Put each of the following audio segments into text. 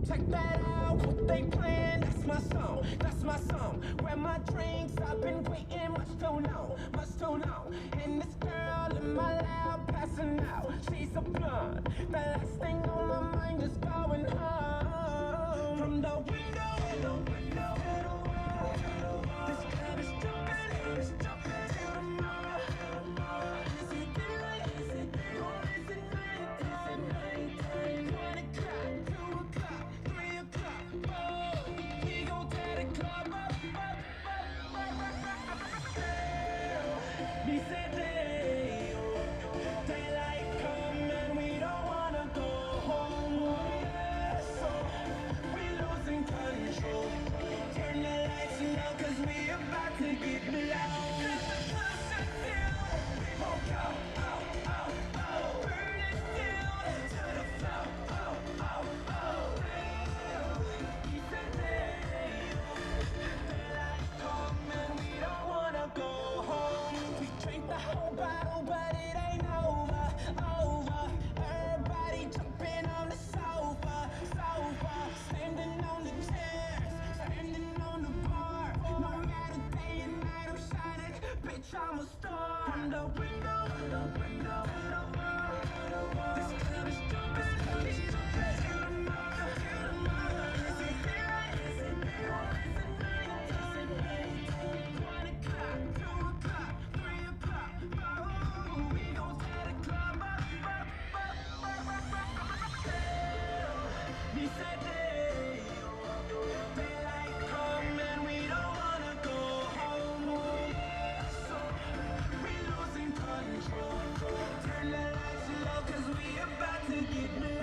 Check that out, what they playing, that's my song. Grab my drinks, I've been waiting much too long. And this girl in my lap passing out, she's a blonde. The last thing on my mind is going home. From the window to the wall, this club is jumping to the mall. Is it daylight, or is it nighttime? 1 o'clock, 2 o'clock, 3 o'clock, oh, we gon' tear the club up. We said daylight come and we don't wanna go home. So we losing control. Turn the lights low 'cause we about to get loud. Let the sun shut down. We won't go, burn it down to the floor. We said daylight come and we don't wanna go home. We drank the whole bottle, but it ain't over. Everybody jumping on the sofa, standing on the chairs, standing on the bar. No matter day and night, I'm shining, bitch, I'm a star. From the window to the wall, this club is jumping to the mall. Is it daylight, or is it nighttime? 1 o'clock, 2 o'clock, 3 o'clock, oh, we gon' tear the club up. We said daylight come and we don't wanna go home. So we losing control. Turn the lights low 'cause we about to get low.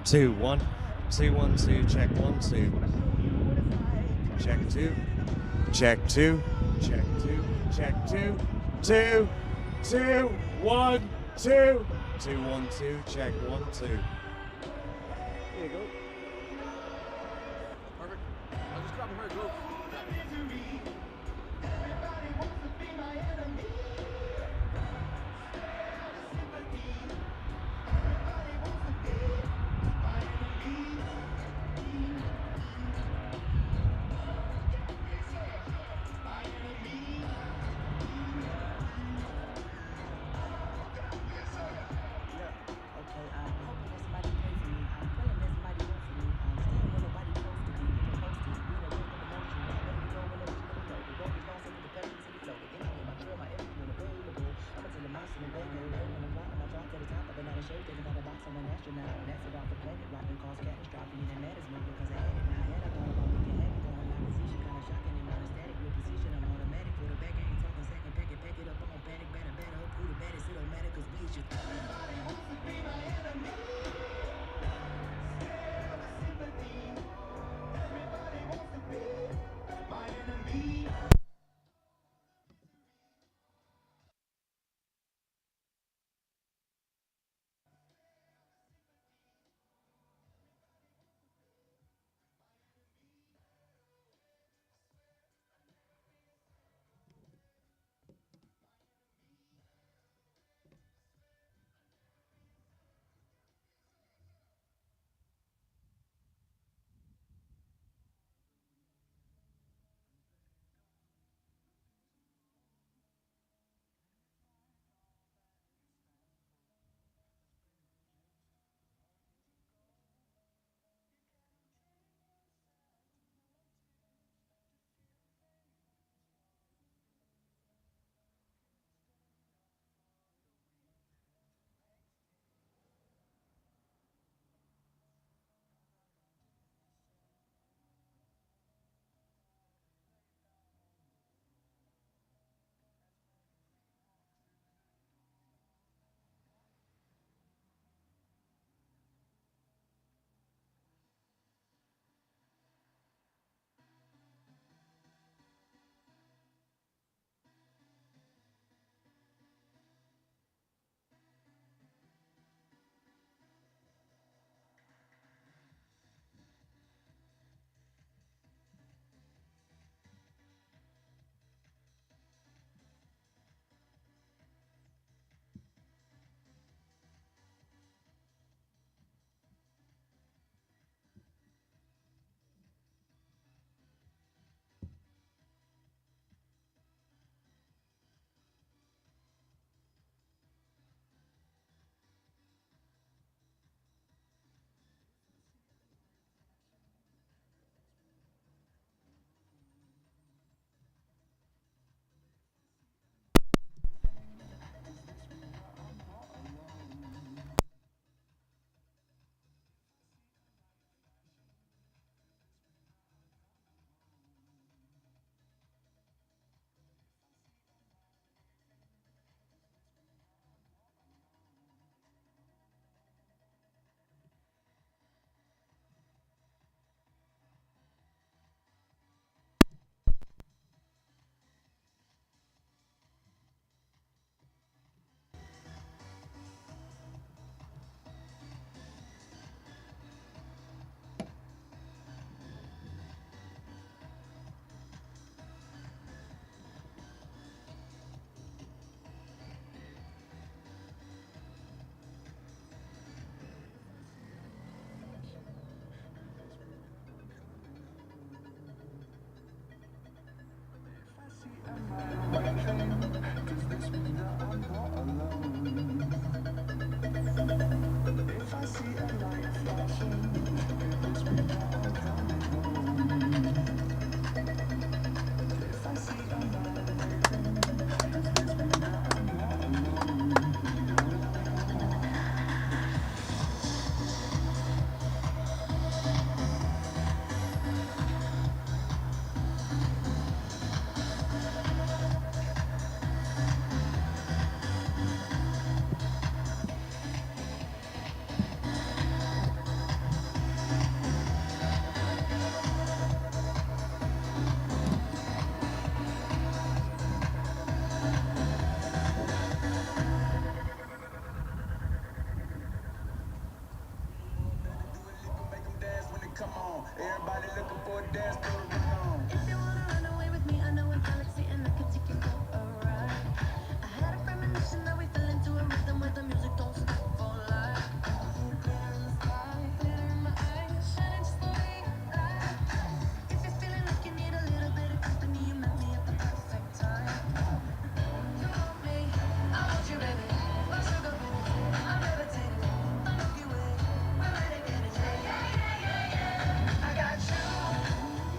2 1 2 1 2 check 1 2 check 2 check 2 check 2 check 2 2 2 1 2 2 1 2 check 1 2. There you go. Perfect. I'll just grab her glove. Everybody looking for a dance floor to run on. If you wanna run away with me, I know a galaxy and I can take you for a ride. I had a premonition that we fell into a rhythm where the music don't stop for life. Glitter in the sky, glitter in my eyes, shining just the way you like. If you're feeling like you need a little bit of company, you met me at the perfect time. You want me, I want you, baby. My sugar boo, I'm levitating. The Milky Way, we're renegading. Yeah, yeah, yeah, yeah, yeah. I got you.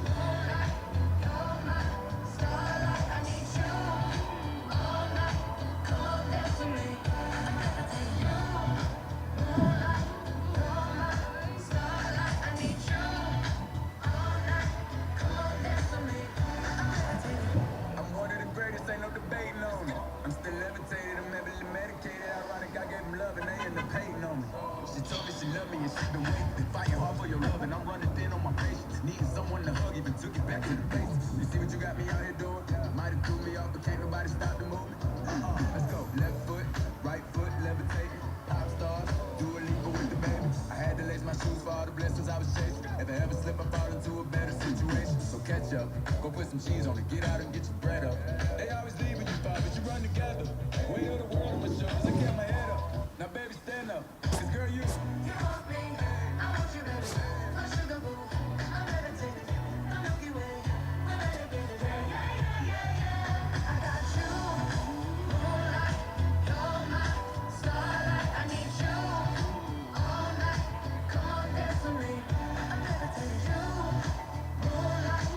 Moonlight, you're my starlight. I need you all night. Come on, dance with me. I'm levitating. You, moonlight, you're my starlight. I need you all night. Come on, dance with me. I'm levitating. I'm one of the greatest, ain't no debating on it. I'm still levitated, I'm heavily medicated. Ironic, I gave him love and they end up hating on me. She told me she loved me and she been waiting. Been fighting hard for your love and I'm running thin on my patience. Needing someone to hug, even took it back to the basics. You see what you got me out here doing? Might have threw me off, but can't nobody stop the movement. Let's go. Left foot, right foot, levitating. Pop stars, do a leap with the baby. I had to lace my shoes for all the blessings I was chasing. If I ever slip, I fall into a better situation. So catch up, go put some cheese on it, get out and get your bread up. They always leave when you fall, but you run together. Weight of the world on my shoulders, I kept my head up. Now baby, stand up, cause girl, you want me, I want you, baby. My sugar boo, I'm levitating. The Milky Way, we're renegading. Yeah, yeah, yeah, yeah, yeah. I got you. Moonlight, you're my starlight. I need you all night. Come on, dance with me. I'm levitating. You, moonlight,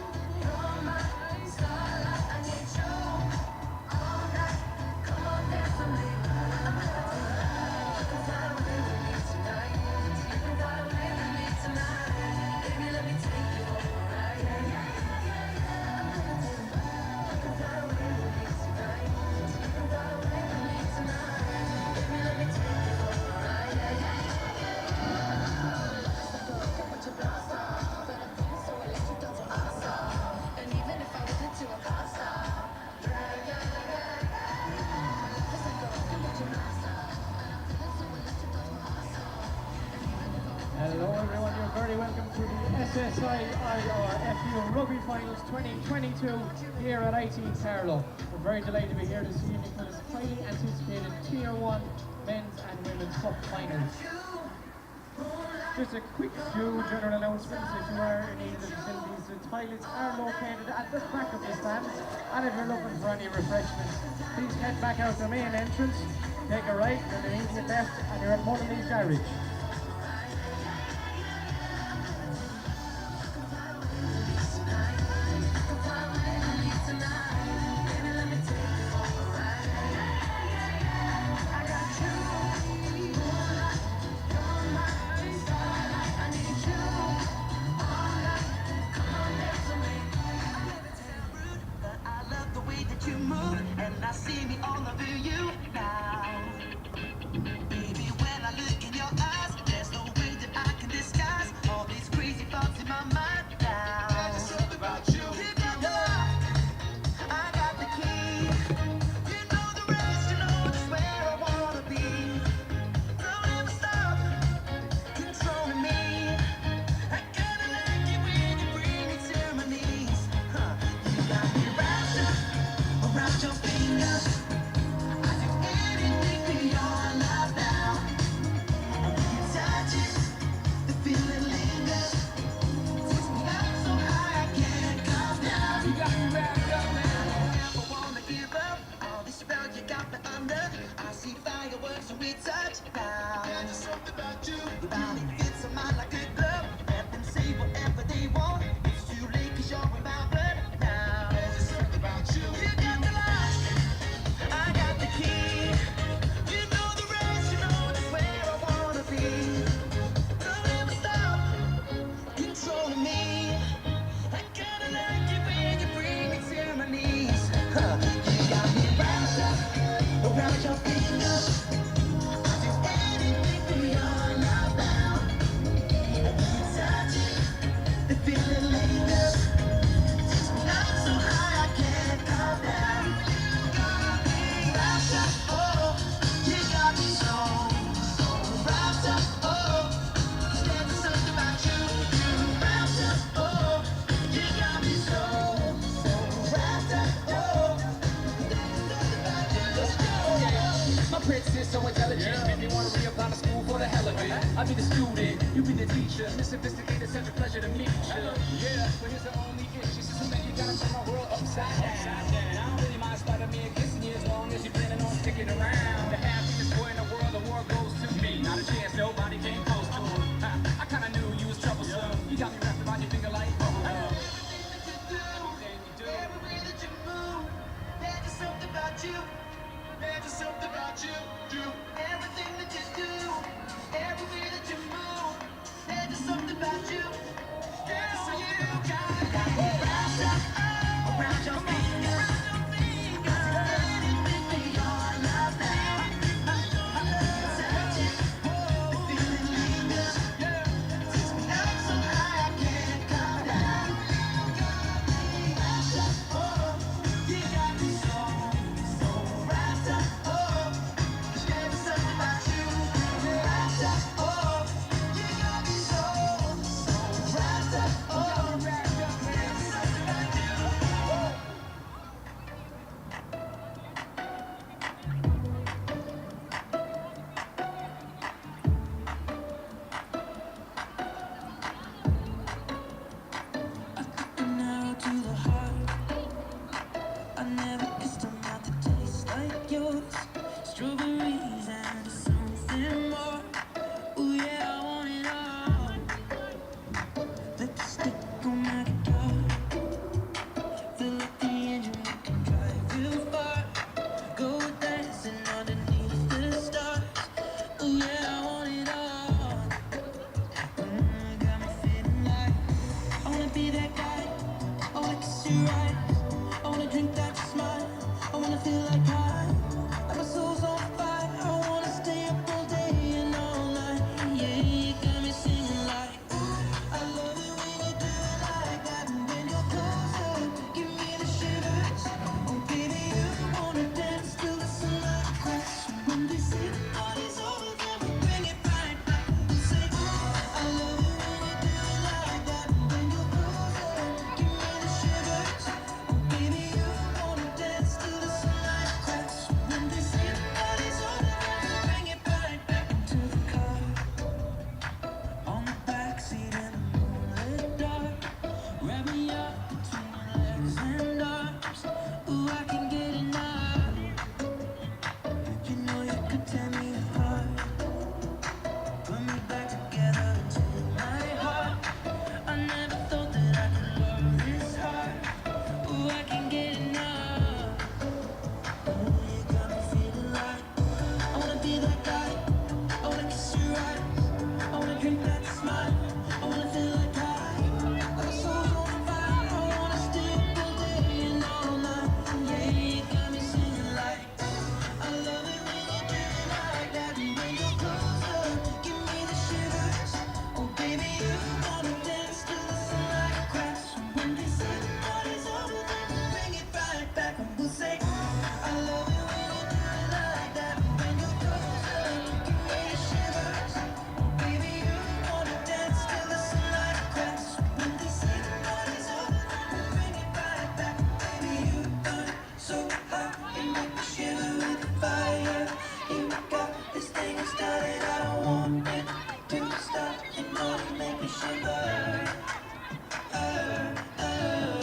you're my starlight. I need you all night. Come on, dance with me. I'm levitating. You can fly away with me tonight. You can fly away with me tonight. Baby, let me take you for a ride. Yeah, yeah, yeah, yeah, yeah. I'm levitating. You can fly away with me tonight. You can fly away with me tonight. Baby, let me take you for a ride. Yeah, yeah, yeah, yeah, yeah. Put your blast off, but I'm feeling so electric, don't you awesome. And even if I was into a pop star, yeah, yeah, yeah, yeah. Listen, girl, put your blast off, and I'm feeling so electric, don't you awesome. And even if I was Hello everyone, you're very welcome to the SSI IRFU Rugby Finals 2022 here at IT Carlow. We're very delighted to be here this evening for this highly anticipated Tier 1 Men's and Women's Cup Finals. Just a quick few general announcements. If you are in need of the facilities, the toilets are located at the back of the stands, and if you're looking for any refreshments, please head back out the main entrance, take a right, then an immediate left, and you're at Mullenly's Garage. you move, and I see me all over you now. Baby, when I look in your eyes, be the student, you be the teacher. Miss Sophisticated, such a pleasure to meet you. Yeah, but here's the only issue. Since you you gotta turn my world upside down. I don't really mind Spider-Man kissing you as long as you're planning on sticking around. The happiest boy in the world, the war goes to me. Not a chance, nobody came close to him. I kinda knew you was troublesome. You got me wrapped around your finger like bubble gum. Every way that you move, there's just something about you. There's just something about you. Everything that you do, every way that you move, there's just something about you. Girl, you got me wrapped up around your finger. Anything for your love now. Searching, the feeling lingers. Takes me up so high I can't come down. You got me so wrapped up. There's something about you. Wrapped up. You got me so wrapped up. There's something about you. An arrow to the heart. I never kissed a mouth that tastes like yours. Strawberries and something more. Ooh yeah, I want it all. Lipstick on my guitar. Fill up the engine, we can drive real far. Go dancing underneath the stars. Ooh yeah, I want it all. Got me feeling like I wanna be that guy. I wanna kiss your eyes. I wanna drink that smile. I wanna feel like like my soul's on fire. I wanna stay up all day and all night. Yeah, you got me singing like, ooh, I love it when you do it like that. And when you're closer, give me the shivers. Oh baby, you wanna dance till the sunlight cracks. When they say the party's over, then we bring it right back. We say, ooh, I love it when you do it like that. And when you're closer, give me the shivers. Oh baby, you wanna dance till the sunlight cracks. When they say the party's over, then we bring it right back to the car. On the backseat in the moonlit dark. Wrap me up between your legs and arms. Ooh, I can get enough. You know you could tear me apart. Put me back together into my heart. I never thought that I could love this hard. Ooh, I can get enough. Ooh, you got me feeling like I wanna be that guy. I wanna kiss your eyes. I wanna drink that smile. I wanna feel like like my soul's on fire. I wanna stay up all day and all night. Yeah, you got me singing like, I love it when you do it like that. And when you're closer, give me the shivers. Oh baby, you wanna dance till the sunlight cracks. When they say the party's over, then we'll bring it right back. And we'll say, I love it when you do it like that. And when you're closer, give me the shivers. Oh baby, you wanna dance till the sunlight cracks. When they say the party's over, then we'll bring it right back. Baby, you burn so hot, you make me shiver with fire. You got this thing started, I don't want it to stop. You know you make me shiver.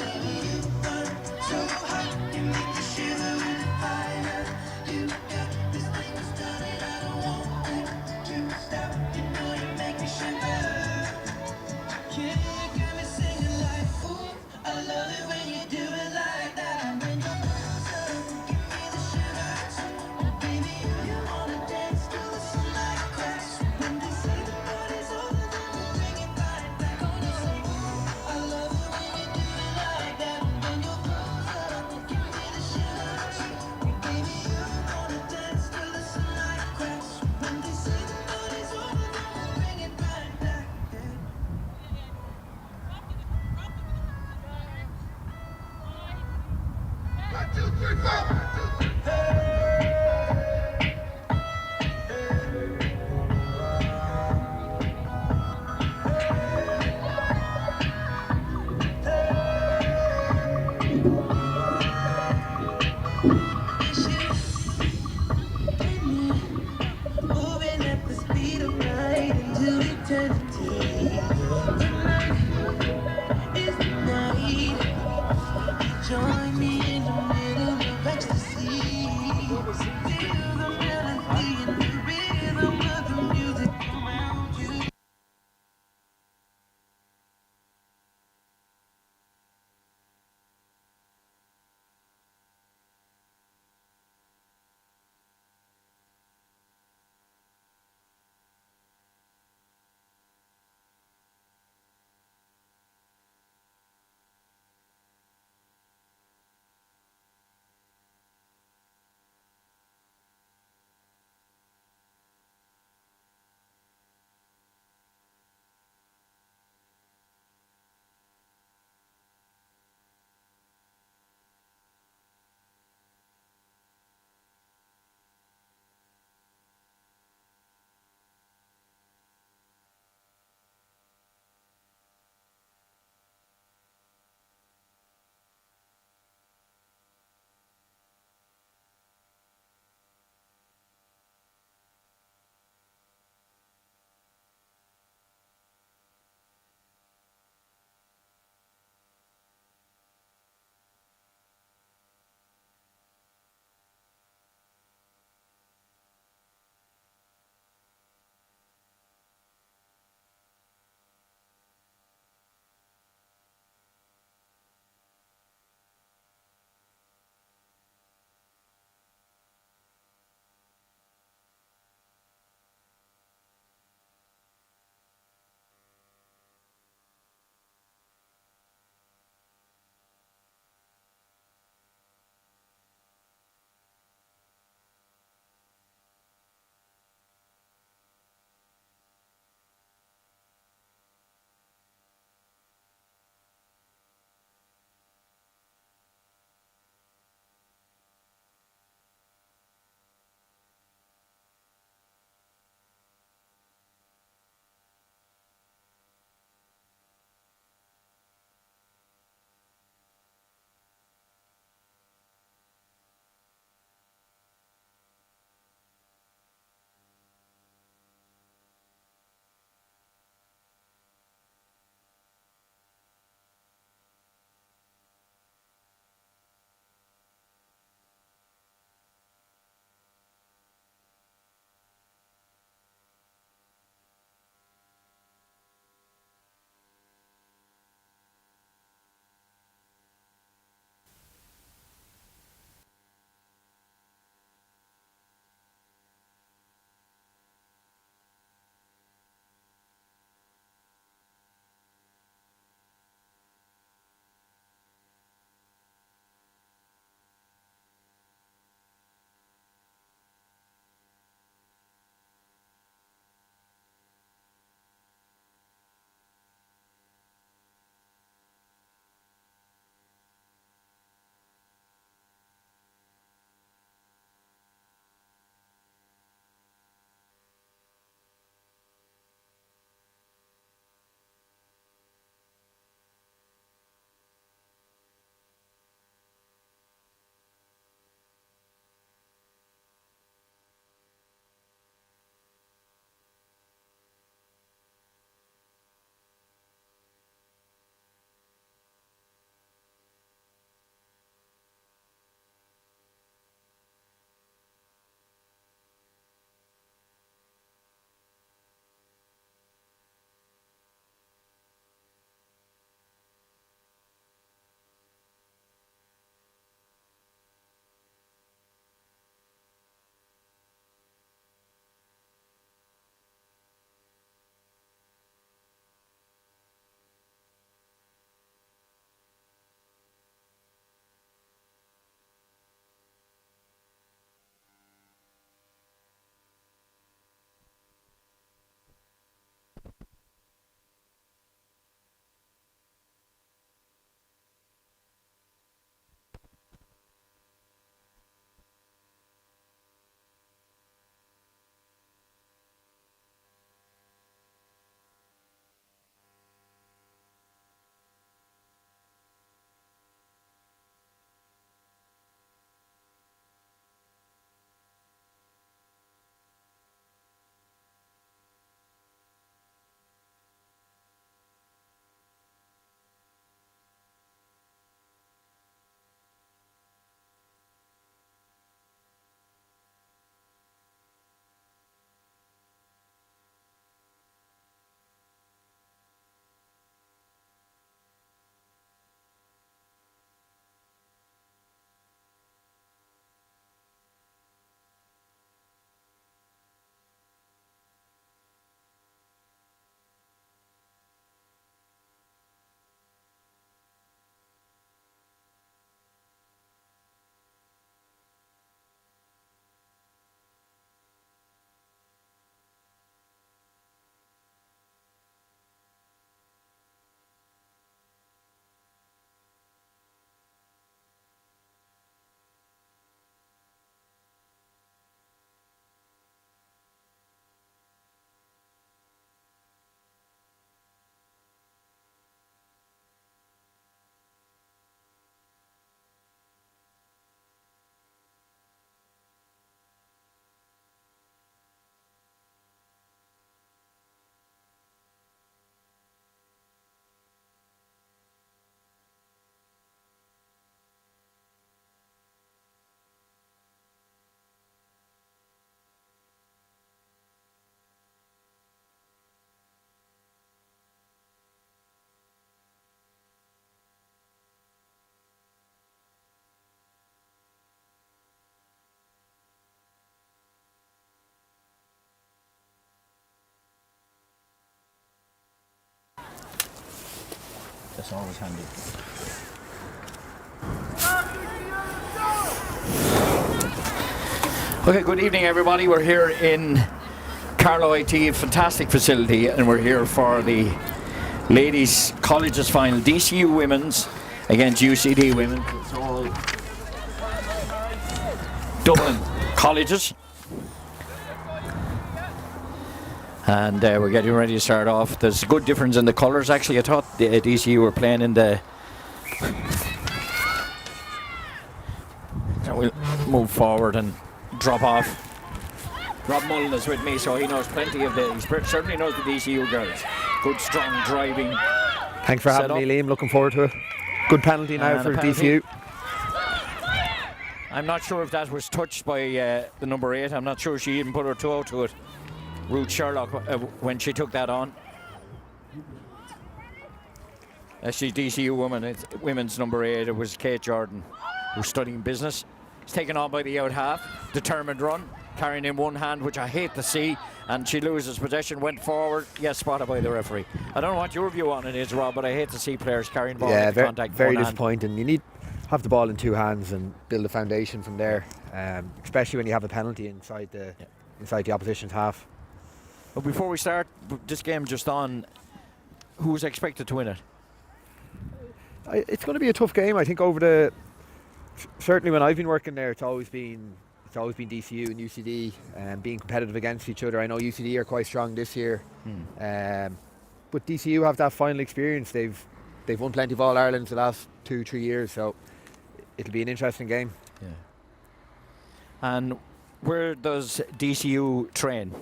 Baby, you burn so hot, you make me shiver with fire. You got this thing started, I don't want it to stop. You know you make me shiver. Yeah, you got me singing like, ooh, I love it when you do it like that. And when you're closer, give me the shivers. Oh baby, you wanna dance till the sunlight cracks. When they say the party's over, then we'll bring it right back. Gonna say, I love it when you do it like that. And when you're closer, give me the shivers. Oh baby, you wanna dance till the sunlight cracks. When they say the party's over, then we'll bring it right back. Moving at the speed of light into eternity. Tonight is the night. Join me in the middle of ecstasy. Feel the melody and the rhythm of the music around you. That's always handy. Okay, good evening everybody. We're here in Carlow IT, a fantastic facility, and we're here for the ladies colleges final, DCU women's against UCD women. It's all Dublin colleges. And we're getting ready to start off. There's a good difference in the colours. Actually, I thought the DCU were playing in the... So we'll move forward and drop off. Rob Mullen is with me, so he knows plenty of the... He certainly knows the DCU girls. Good, strong driving. Thanks for having me, Liam. Looking forward to it. Good penalty now for DCU. I'm not sure if that was touched by the number 8. I'm not sure she even put her toe to it. Ruth Sherlock when she took that on. She's DCU woman. It's women's number 8. It was Kate Jordan, who's studying business. It's taken on by the out half. Determined run, carrying in one hand, which I hate to see. And she loses possession, went forward. Yes, spotted by the referee. I don't know what your view on it is, Rob, but I hate to see players carrying the ball into contact. Very disappointing. You need to have the ball in two hands and build a foundation from there, especially when you have a penalty inside the opposition's half. But before we start, this game just on, who's expected to win it? It's going to be a tough game. I think certainly when I've been working there, it's always been DCU and UCD being competitive against each other. I know UCD are quite strong this year, but DCU have that final experience. They've won plenty of All Irelands the last 2-3 years, so it'll be an interesting game. Yeah. And where does DCU train?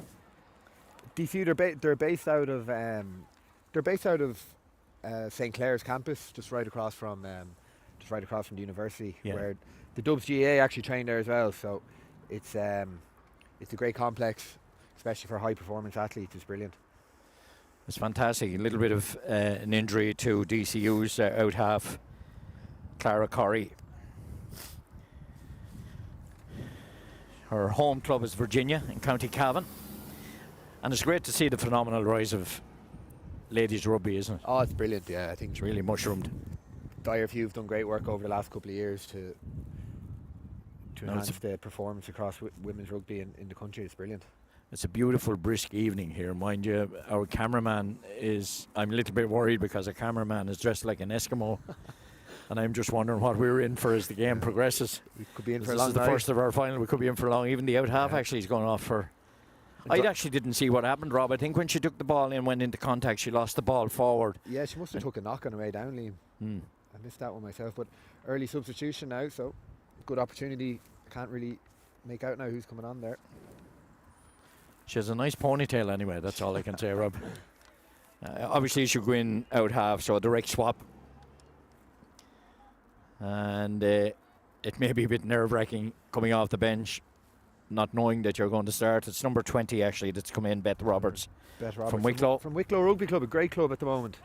DCU, they're based out of St Clair's campus, just right across from the university, where the Dubs GA actually train there as well. So it's a great complex, especially for high performance athletes. It's brilliant. It's fantastic. A little bit of an injury to DCU's out half, Clara Corrie. Her home club is Virginia in County Cavan. And it's great to see the phenomenal rise of ladies rugby, isn't it? Oh, it's brilliant, yeah. I think it's really mushroomed. The IRFU have done great work over the last couple of years to enhance the performance across women's rugby in the country. It's brilliant. It's a beautiful, brisk evening here. Mind you, our cameraman is... I'm a little bit worried because our cameraman is dressed like an Eskimo. And I'm just wondering what we're in for as the game progresses. We could be in for a long night. This is the first of our final. We could be in for long. Even the out half actually is going off for... I actually didn't see what happened, Rob. I think when she took the ball in, went into contact, she lost the ball forward. Yeah, she must have took a knock on the way down, Liam. I missed that one myself, but early substitution now, so good opportunity. Can't really make out now who's coming on there. She has a nice ponytail anyway, that's all I can say, Rob. Obviously she'll go in out half, so a direct swap. And it may be a bit nerve-wracking coming off the bench, not knowing that you're going to start. It's number 20 actually that's come in, Beth Roberts. From Wicklow. From Wicklow Rugby Club, a great club at the moment.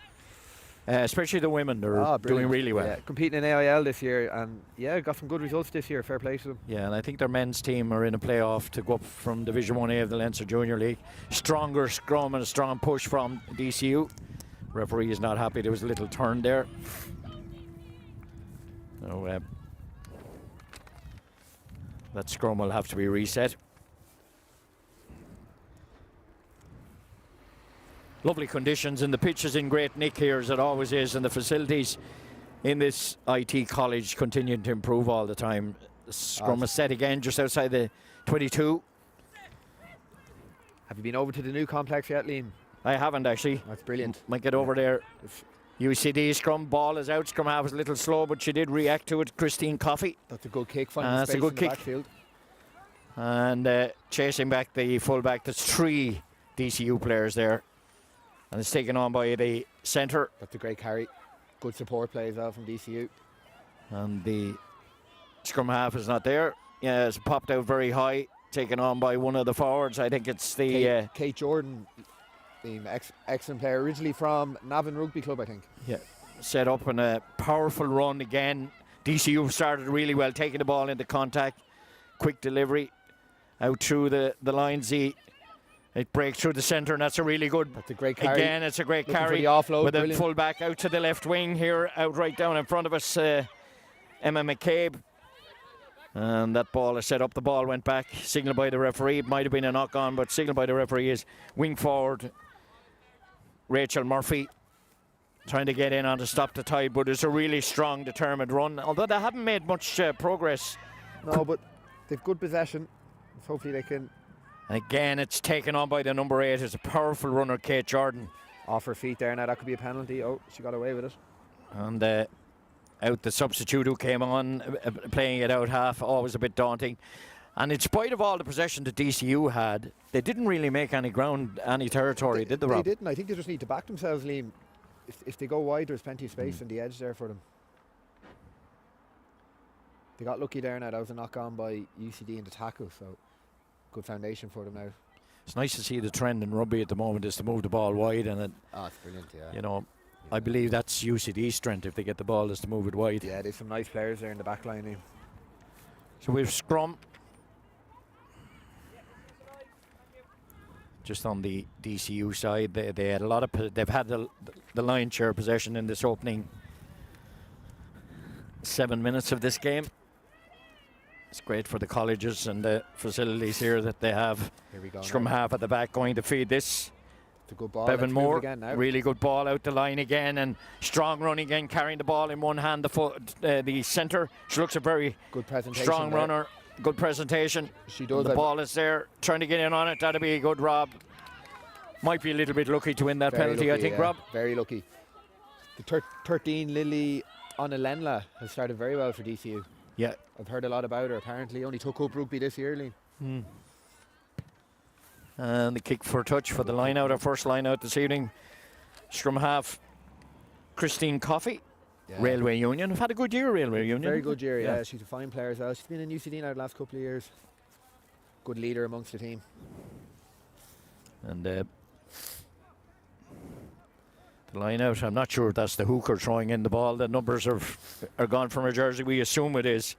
Especially the women, they're doing really well. Yeah, competing in AIL this year, and got some good results this year. Fair play to them. Yeah, and I think their men's team are in a playoff to go up from Division 1A of the Leinster Junior League. Stronger scrum and a strong push from DCU. Referee is not happy. There was a little turn there. So that scrum will have to be reset. Lovely conditions, and the pitch is in great nick here, as it always is, and the facilities in this IT college continuing to improve all the time. The scrum is set again just outside the 22. Have you been over to the new complex yet, Liam? I haven't actually. That's brilliant. Might get over there. UCD scrum, ball is out. Scrum half is a little slow, but she did react to it. Christine Coffey. That's a good kick. That's a good kick. Backfield. And chasing back the fullback. There's 3 DCU players there. And it's taken on by the centre. That's a great carry. Good support play as well from DCU. And the scrum half is not there. Yeah, it's popped out very high. Taken on by one of the forwards. I think it's the... Kate Jordan, the excellent player. Originally from Navan Rugby Club, I think. Yeah. Set up in a powerful run again. DCU started really well, taking the ball into contact. Quick delivery. Out through the lines. It breaks through the centre, and that's a really good. That's a great carry. Again, it's a great Looking for carry the offload, with brilliant. a full back out to the left wing here, out right down in front of us. Emma McCabe. And that ball is set up. The ball went back, signalled by the referee. It might have been a knock on, but signalled by the referee is wing forward Rachel Murphy trying to get in on to stop the tide, but it's a really strong, determined run. Although they haven't made much progress. No, but they've good possession. So hopefully they can And again, it's taken on by the number 8. It's a powerful runner, Kate Jordan. off her feet there. Now that could be a penalty. Oh, she got away with it. And out the substitute who came on, playing it out half, always a bit daunting. And in spite of all the possession that DCU had, they didn't really make any ground, any territory, did they, Rob? They didn't. I think they just need to back themselves, Liam. If they go wide, there's plenty of space on the edge there for them. They got lucky there now. That was a knock on by UCD in the tackle, so good foundation for them now. It's nice to see the trend in rugby at the moment is to move the ball wide, and it, Oh, it's brilliant, yeah. you know, I believe that's UCD's strength if they get the ball is to move it wide. Yeah, there's some nice players there in the back line, Liam. So we've scrum. Just on the DCU side, they had a lot of they've had the lion's share possession in this opening 7 minutes of this game. It's great for the colleges and the facilities here that they have. Here we go. Scrum now. half at the back going to feed this. It's a good ball. Bevan Let's move it Moore, again now. really good ball out the line again, and strong run again, carrying the ball in one hand, the centre. She looks a very Good presentation. strong there. runner, good presentation. She does. The ball is there, trying to get in on it. That'll be a good Rob. Might be a little bit lucky to win that Very penalty, lucky, I think, yeah, Rob. Very lucky. The 13 Lily Onalenla has started very well for DCU. Yeah. I've heard a lot about her. Apparently, only took up rugby this year, Liam. And the kick for a touch for the line out, our first line out this evening. Scrum half, Christine Coffey, Yeah. Railway Union. We've had a good year, Railway Union. Very good year, yeah. She's a fine player as well. She's been in UCD now the last couple of years. Good leader amongst the team. And the line out, I'm not sure if that's the hooker throwing in the ball. The numbers are gone from her jersey. We assume it is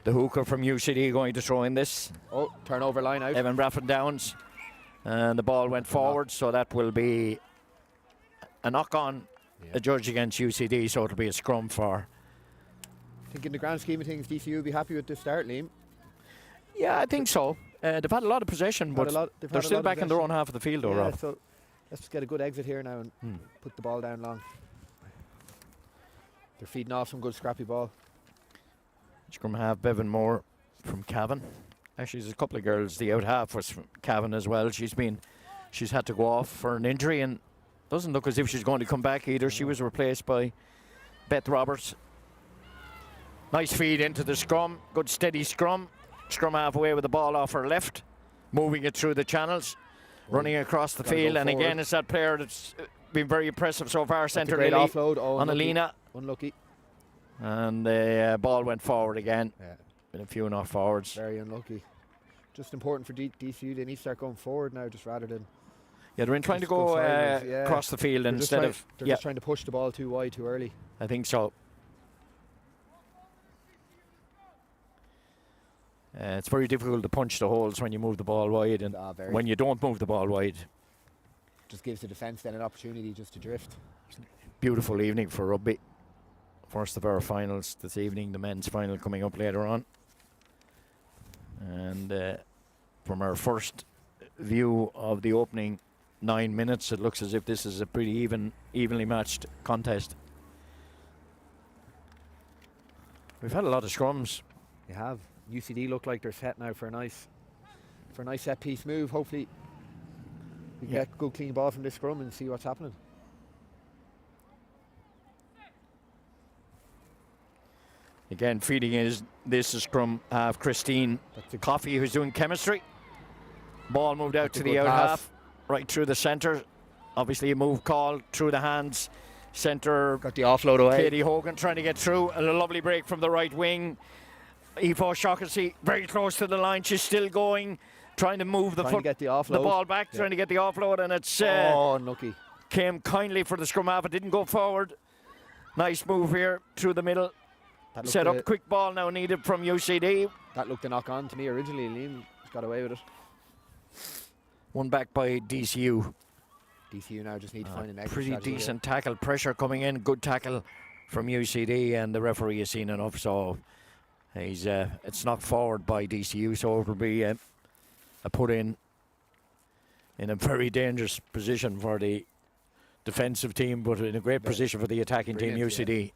the hooker from UCD going to throw in this. Oh, turnover line out. Evan Braffin Downs. And the ball went forward, so that will be a knock on, a judge against UCD, so it'll be a scrum for. I think in the grand scheme of things, DCU will be happy with this start, Liam. Yeah, I think so. They've had a lot of possession, Had but a lot- they've they're had a still lot of back in their possession. own half of the field, though, Yeah, Rob. so let's just get a good exit here now and put the ball down long. They're feeding off some good scrappy ball. Scrum half, Bevan Moore from Cavan. Actually, there's a couple of girls. The out half was from Cavan as well. She's had to go off for an injury and doesn't look as if she's going to come back either. She was replaced by Beth Roberts. Nice feed into the scrum. Good steady scrum. Scrum half away with the ball off her left, moving it through the channels, running across the Gotta go field. And forward. again, it's that player that's been very impressive so far. That's a Centre great Lily offload. Oh, on unlucky. Alina. Unlucky. And the ball went forward again. Yeah, Been a few enough forwards. very unlucky. Just important for DCU. They need to start going forward now, just rather than. Yeah, they're trying to Just go go sideways, yeah. across the field They're just instead trying- of. They're Yeah, just trying to push the ball too wide, too early. I think so. It's very difficult to punch the holes when you move the ball wide, and Very. when you don't move the ball wide. Just gives the defence then an opportunity just to drift. Beautiful evening for rugby. First of our finals this evening, the men's final coming up later on. And from our first view of the opening 9 minutes, it looks as if this is a pretty evenly matched contest. We've had a lot of scrums. They have. UCD look like they're set now for a nice set piece move. Hopefully we Yeah. get a good clean ball from this scrum and see what's happening. Again, feeding is this is scrum half Christine That's a Coffey, who's doing chemistry. Ball moved out That's to a the good out pass. half, right through the centre. Obviously a move call through the hands. Centre got the offload away. Katie Hogan trying to get through, and a lovely break from the right wing. Aoife O'Shaughnessy very close to the line. She's still going, trying to move the Trying to get the offload. ball back, Yeah. trying to get the offload, and it's Oh, unlucky. came kindly for the scrum half. It didn't go forward. Nice move here through the middle. That looked Set a- up, quick ball now needed from UCD. That looked a knock on to me originally. Liam got away with it. One back by DCU. DCU now just need to find an exit Pretty strategy decent tackle. Pressure coming in. Good tackle from UCD, and the referee has seen enough. So he's it's knocked forward by DCU. So it will be a put in a very dangerous position for the defensive team, but in a great position for the attacking team, UCD.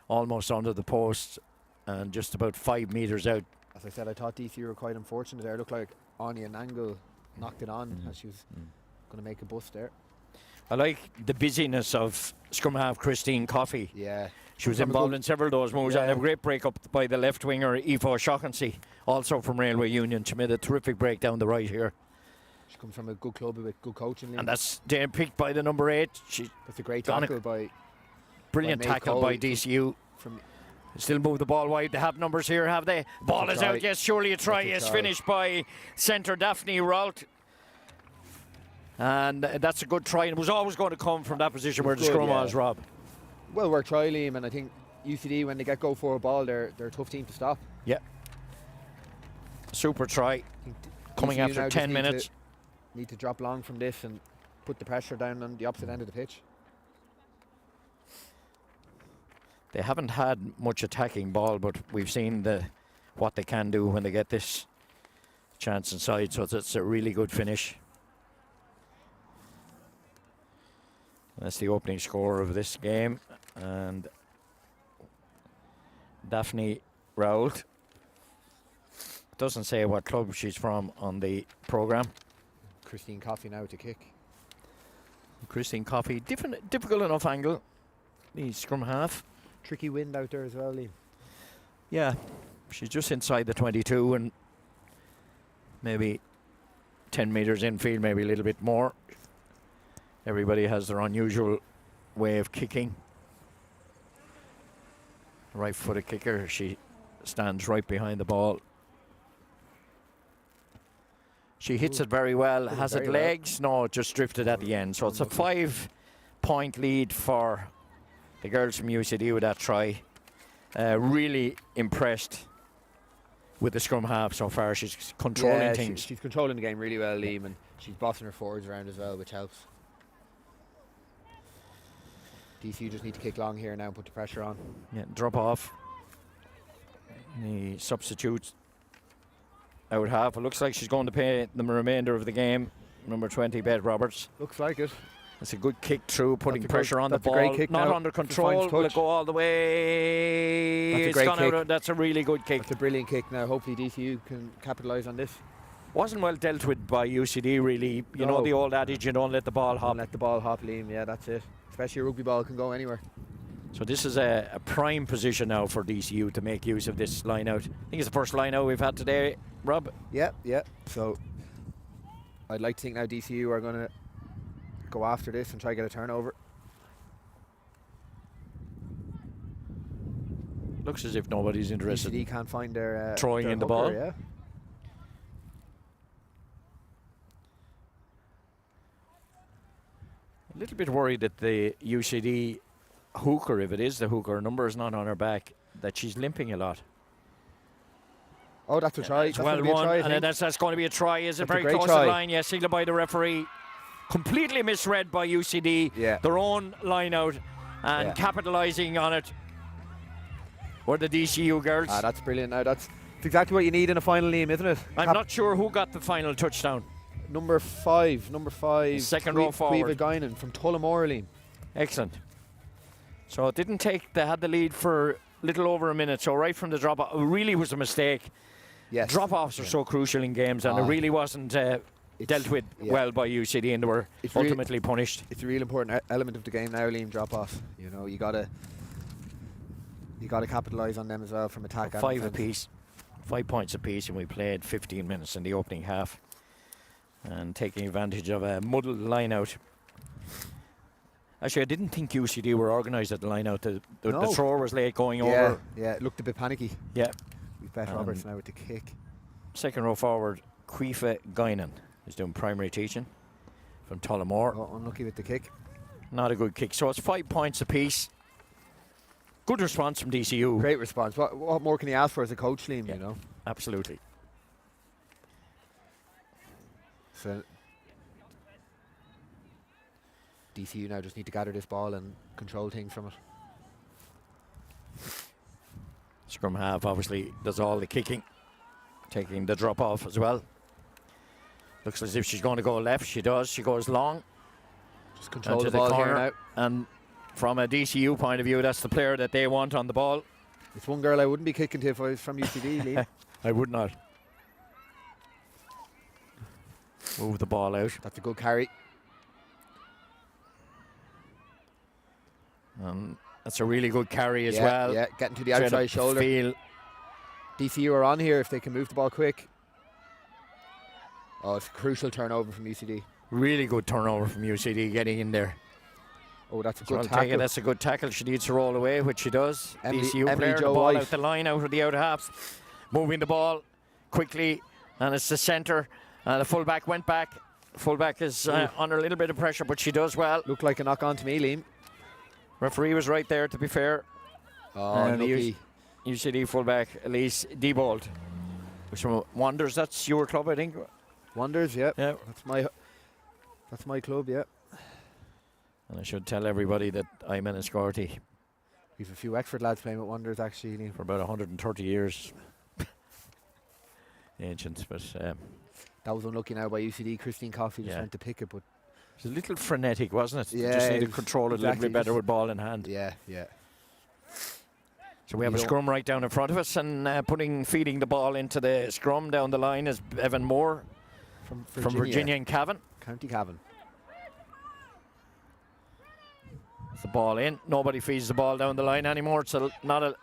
Almost under the post and just about 5 metres out. As I said, I thought DCU were quite unfortunate there. It looked like Anya Nangle knocked it on as she was going to make a bust there. I like the busyness of scrum half Christine Coffey. Yeah. She was involved in several of those moves, and a great break up by the left winger, Aoife O'Shaughnessy, also from Railway Union. She made a terrific break down the right here. She comes from a good club with good coaching. And that's picked by the number 8. That's a great tackle brilliant tackle by DCU. Still move the ball wide. They have numbers here, have they? Ball is out, yes, surely a try. Yes, finished by centre Daphne Rout. And that's a good try. It was always going to come from that position where the scrum was, Rob. Well, we're try, Liam, and I think UCD, when they get go for a ball, they're a tough team to stop. Yeah. Super try. Coming DCU after 10 minutes. Need to drop long from this and put the pressure down on the opposite end of the pitch. They haven't had much attacking ball, but we've seen what they can do when they get this chance inside, so it's a really good finish. That's the opening score of this game, and Daphne Rout doesn't say what club she's from on the programme. Christine Coffey now to kick. Christine Coffey, difficult enough angle, the scrum half. Tricky wind out there as well, Liam. Yeah, she's just inside the 22 and maybe 10 metres infield, maybe a little bit more. Everybody has their unusual way of kicking. Right-footed kicker, she stands right behind the ball. She hits it very well. Has it legs? No, it just drifted at the end. So it's a 5-point lead for the girls from UCD with that try. Really impressed with the scrum half so far. She's controlling things. She's controlling the game really well, Liam, and she's bossing her forwards around as well, which helps. DCU just need to kick long here now and put the pressure on. Yeah, drop off. The substitutes out half. It looks like she's going to pay the remainder of the game. Number 20, Beth Roberts. Looks like it. It's a good kick through, putting pressure on the ball. Not under control. Will it go all the way? That's a great kick. That's a really good kick. That's a brilliant kick now. Hopefully DCU can capitalise on this. Wasn't well dealt with by UCD, really. You know the old adage, you don't let the ball hop. Don't let the ball hop, Liam. Yeah, that's it. Especially a rugby ball can go anywhere. So this is a prime position now for DCU to make use of this line out. I think it's the first line out we've had today, Rob. Yeah. So I'd like to think now DCU are going to go after this and try to get a turnover. Looks as if nobody's interested. DCD can't find their throwing their in the hooker, ball. Yeah. A little bit worried that the UCD hooker, if it is the hooker, number is not on her back, that she's limping a lot. Oh, that's a try. That's well one, and that's going to be a try. Is it very close to the line? Yes, signalled by the referee. Completely misread by UCD. Yeah. Their own line out and capitalising on it were the DCU girls. That's brilliant. Now that's exactly what you need in a final, Liam, isn't it? I'm not sure who got the final touchdown. Number five. Second row forward. Cueva Guinan from Tullamore, Liam. Excellent. So it didn't take, they had the lead for a little over a minute. So right from the drop off, it really was a mistake. Yes. Drop offs are so crucial in games, and it really wasn't dealt with well by UCD, and they were ultimately punished. It's a real important element of the game now, Liam, drop off. You know, you gotta capitalise on them as well from attack. 5 apiece, 5 points apiece, and we played 15 minutes in the opening half. And taking advantage of a muddled line out. Actually, I didn't think UCD were organised at the line out. The thrower was late going over. Yeah, it looked a bit panicky. Yeah. We've Beth Roberts now with the kick. Second row forward, Aoife Guinan is doing primary teaching from Tullamore. Oh, unlucky with the kick. Not a good kick. So it's 5 points apiece. Good response from DCU. Great response. What more can you ask for as a coach, Liam, you know? Absolutely. So DCU now just need to gather this ball and control things from it. Scrum half obviously does all the kicking, taking the drop off as well. Looks as if she's going to go left. She does. She goes long. Just control onto the ball here corner. now. And from a DCU point of view, that's the player that they want on the ball. It's one girl I wouldn't be kicking to if I was from UCD, Liam. I would not. Move the ball out. That's a good carry. That's a really good carry as Yeah, well. yeah, getting to the Straight outside up shoulder. field. DCU are on here if they can move the ball quick. Oh, it's a crucial turnover from UCD. Really good turnover from UCD getting in there. Oh, that's a So good I'll take tackle. it. That's a good tackle. She needs to roll away, which she does. DCU Emily player, Jo the ball White. out the line, out of the outer half. Moving the ball quickly, and it's the centre. The fullback went back. Fullback is under a little bit of pressure, but she does well. Looked like a knock on to me, Liam. Referee was right there, to be fair. Oh, And the lucky. UCD fullback, Elise Diebold. Which from Wonders, that's your club, I think. Wonders, yeah. Yeah. That's my club, yeah. And I should tell everybody that I'm an Escorty We've a few Wexford lads playing with Wonders, actually, Liam. for about 130 years. Ancient, but That was unlucky now by UCD. Christine Coffey just Yeah. went to pick it, but it's a little frenetic, wasn't it? Yeah, Just need it to was control it a little exactly bit better just- with ball in hand. yeah. So we have a You don't- scrum right down in front of us, and feeding the ball into the scrum down the line is Evan Moore From from Virginia and Cavan. County Cavan. It's the ball in. Nobody feeds the ball down the line anymore. It's not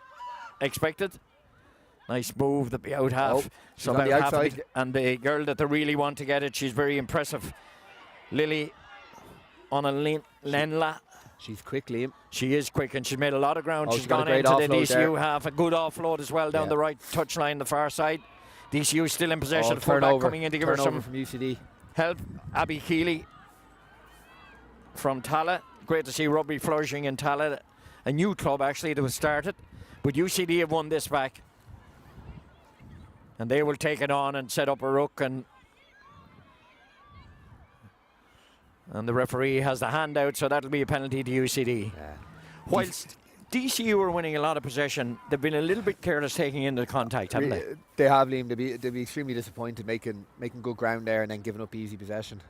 expected. Nice move, the out half. Oh, she's on about the half of outside. and the girl that they really want to get it, she's very impressive. Lily on a Lenla. She's quick, Liam. She is quick, and she's made a lot of ground. Oh, She's she's got a gone great into the offload DCU there. half. A good offload as well down Yeah. the right touchline, the far side. DCU still in possession. Oh, Fullback turnover. coming in to give her Turnover some from UCD. help. Abby Keeley from Tala. Great to see rugby flourishing in Tala. A new club, actually, that was started. But UCD have won this back. And they will take it on and set up a ruck. And the referee has the hand out, so that'll be a penalty to UCD. Yeah. Whilst DCU are winning a lot of possession, they've been a little bit careless taking in the contact, haven't they? They have, Liam. They'll be extremely disappointed making good ground there and then giving up easy possession.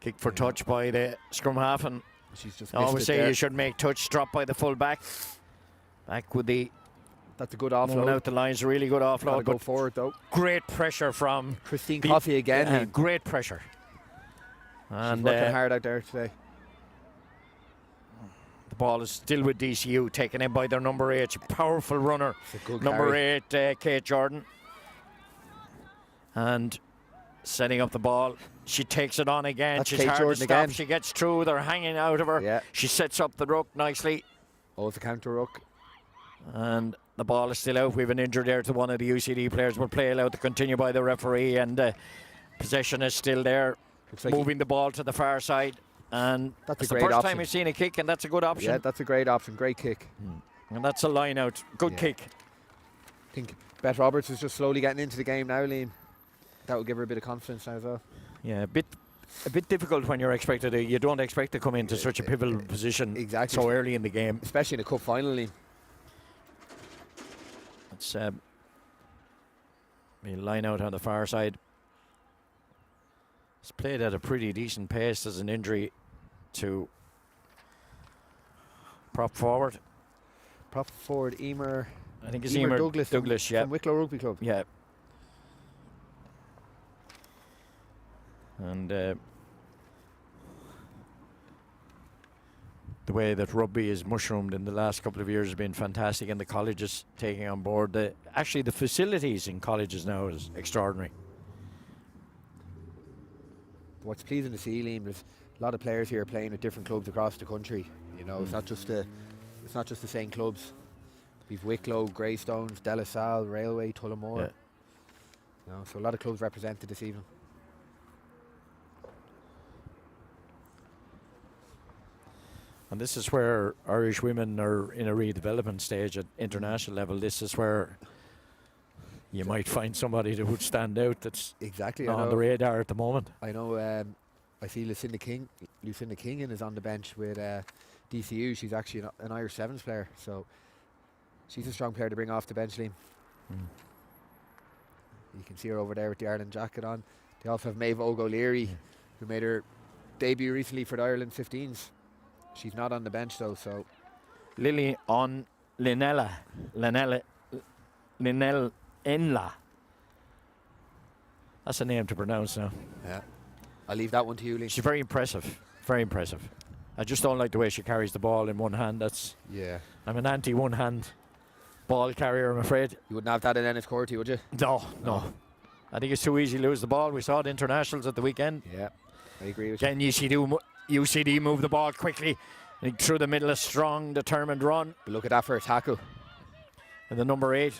Kick for touch by the scrum half, and She's just I always missed it say there. you should make touch. Drop by the full back. Back with the That's a good moving offload. out the lines. Really good Gotta offload, go but forward though. great pressure from Christine Be- Coffey again. yeah, Liam. great pressure. She's And working hard out there today. the ball is still with DCU, taken in by their number 8, powerful runner, It's a good number carry. 8, Kate Jordan. And setting up the ball, she takes it on again. That's She's Kate hard Jordan to stop. again. She gets through. They're hanging out of her. Yeah. She sets up the ruck nicely. Oh, it's a counter ruck. And the ball is still out. We have an injury there to one of the UCD players. Will play allowed to continue by the referee, and possession is still there. Looks like Moving the ball to the far side, and That's a it's the great first option. time we've seen a kick, and that's a good option. yeah, that's a great option. Great kick. And that's a line out. Good Yeah. kick. I think Beth Roberts is just slowly getting into the game now, Liam. That will give her a bit of confidence now as well. Yeah, a bit difficult when you're expected. You don't expect to come into such a pivotal position Exactly. so early in the game. Especially in a cup final, Liam. It's a line out on the far side. It's played at a pretty decent pace. There's an injury to prop forward. Prop forward, Emer. I think it's Emer Emer Douglas. Douglas, yeah. From Wicklow Rugby Club. Yeah. And the way that rugby is mushroomed in the last couple of years has been fantastic, and the colleges taking on board. Actually, the facilities in colleges now is extraordinary. What's pleasing to see, Liam, is a lot of players here playing at different clubs across the country. You know, it's not just the same clubs. We've Wicklow, Greystones, De La Salle, Railway, Tullamore. Yeah. You know, so a lot of clubs represented this evening. And this is where Irish women are in a redevelopment stage at international level. This is where you might find somebody that would stand out that's Exactly. not on the radar at the moment. I know I see Lucinda Kingan is on the bench with DCU. She's actually an Irish Sevens player, so she's a strong player to bring off the bench, Liam. You can see her over there with the Ireland jacket on. They also have Maeve O'Leary, who made her debut recently for the Ireland 15s. She's not on the bench though, so Lily on Linella Enla. That's a name to pronounce now. yeah. I'll leave that one to you, Liam. She's very impressive. Very impressive. I just don't like the way she carries the ball in one hand. Yeah. I'm an anti one hand ball carrier, I'm afraid. You wouldn't have that in Ennis Courty, would you? No. I think it's too easy to lose the ball. We saw it internationals at the weekend. Yeah, I agree with you. Again, UCD move the ball quickly. And through the middle, a strong, determined run. But look at that for a tackle. And the number 8,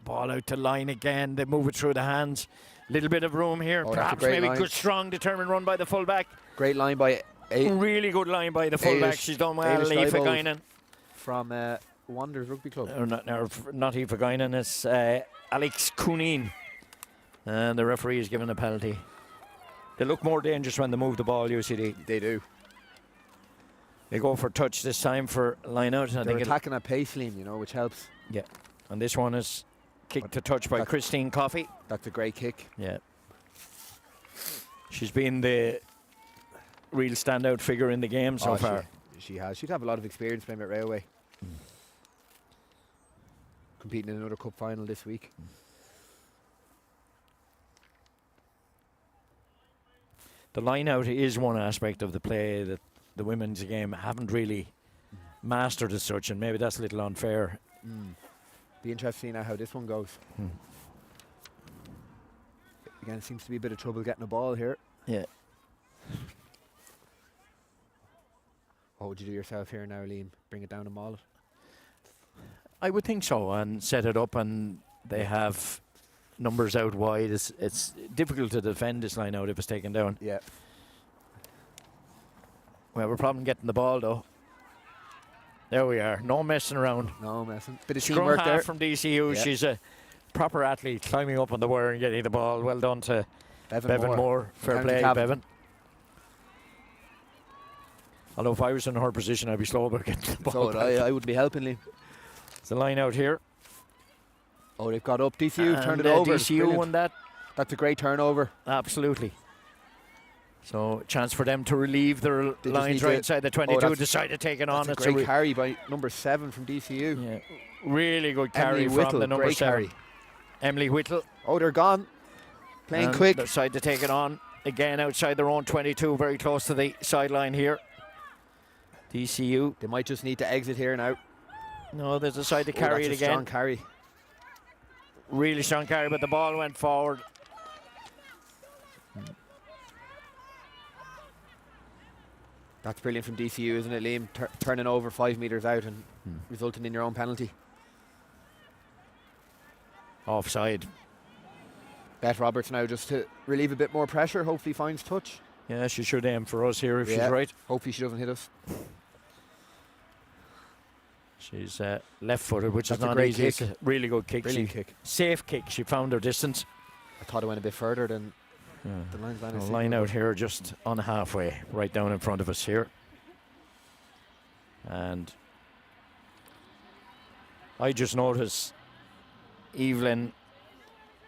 ball out to line again. They move it through the hands. Little bit of room here. Oh, that's a Perhaps great maybe line. good, strong, determined run by the fullback. Great line by Really good line by the fullback. She's done well. Ailish Aoife Diebold Guinan. from Wanderers Rugby Club. Not Aoife Guinan, it's Alex Coonin. And the referee is given a penalty. They look more dangerous when they move the ball, UCD. They do. They go for touch this time for line out. They're attacking at pace, Liam, which helps. Yeah. And this one is kicked to touch by Christine Coffey. That's a great kick. Yeah. She's been the real standout figure in the game so far. She has. She'd have a lot of experience playing at Railway. Competing in another cup final this week. The line out is one aspect of the play that the women's game haven't really mastered as such, and maybe that's a little unfair. Be interesting to see now how this one goes. Again, it seems to be a bit of trouble getting a ball here. Yeah. What would you do yourself here now, Liam? Bring it down and maul it? I would think so, and set it up, and they have numbers out wide. It's difficult to defend this line out if it's taken down. Yeah. Well, we're probably getting the ball though. There we are. No messing around. No messing. Bit of Scrum teamwork half there. from DCU. Yeah. She's a proper athlete, climbing up on the wire and getting the ball. Well done to Bevan Moore. Fair County play, captain. Bevan. Although if I was in her position, I'd be slow about getting the ball. So I would be helping, Liam. It's the line out here. Oh, they've got up. DCU turned it And, over. DCU Brilliant. won that. That's a great turnover. Absolutely. So, chance for them to relieve their They just lines need right to- inside the Oh, 22. that's- Decide to take it on. That's It's a great carry by number 7 from DCU. yeah, really good carry Emily from Whittle, the number great 7. carry. Emily Whittle. Oh, they're gone. Playing And quick. Decide to take it on. Again, outside their own 22, very close to the sideline here. DCU. They might just need to exit here now. No, they decide to Oh, carry that's it a again. strong carry. Really strong carry, but the ball went forward. That's brilliant from DCU, isn't it, Liam? Turning over 5 metres out and resulting in your own penalty. Offside. Beth Roberts now just to relieve a bit more pressure. Hopefully finds touch. Yeah, she should aim for us here if she's Yeah. right. Hopefully she doesn't hit us. She's left-footed, which That's is a not great easy. It's kick. a really good kick. Brilliant kick. Safe kick. She found her distance. I thought it went a bit further than the linesman. The line out here just on halfway, right down in front of us here. And I just noticed Evelyn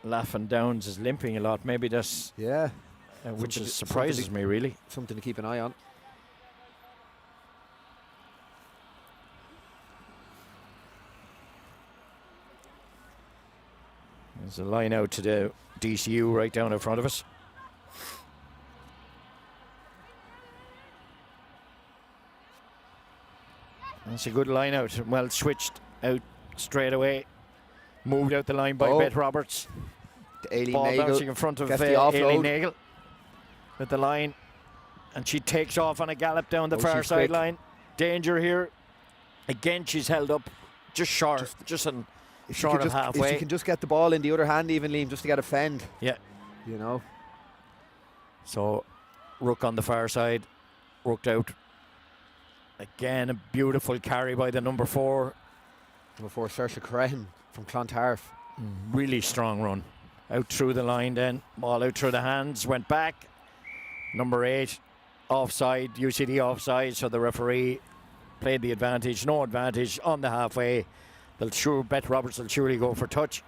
Laffin Downs is limping a lot. Maybe that's Yeah, which Something is to- surprises me really. something to keep an eye on. There's a line out to the DCU right down in front of us. That's a good line out. Well switched out straight away. Moved out the line by Oh. Beth Roberts. Aileen Ball Nagel bouncing in front of gets the offload. Aileen Nagel with the line. And she takes off on a gallop down the Oh, far she's quick. sideline. Danger here. Again, she's held up just short. Just on If short of if halfway. you can just get the ball in the other hand, even Liam, just to get a fend. Yeah. You know. So, Rook on the far side. Rooked out. Again, a beautiful carry by the number 4. Number 4, Saoirse Curran from Clontarf. Really strong run. Out through the line then. Ball out through the hands. Went back. Number 8, offside, UCD offside, so the referee played the advantage, no advantage on the halfway. Bet Roberts will surely go for touch.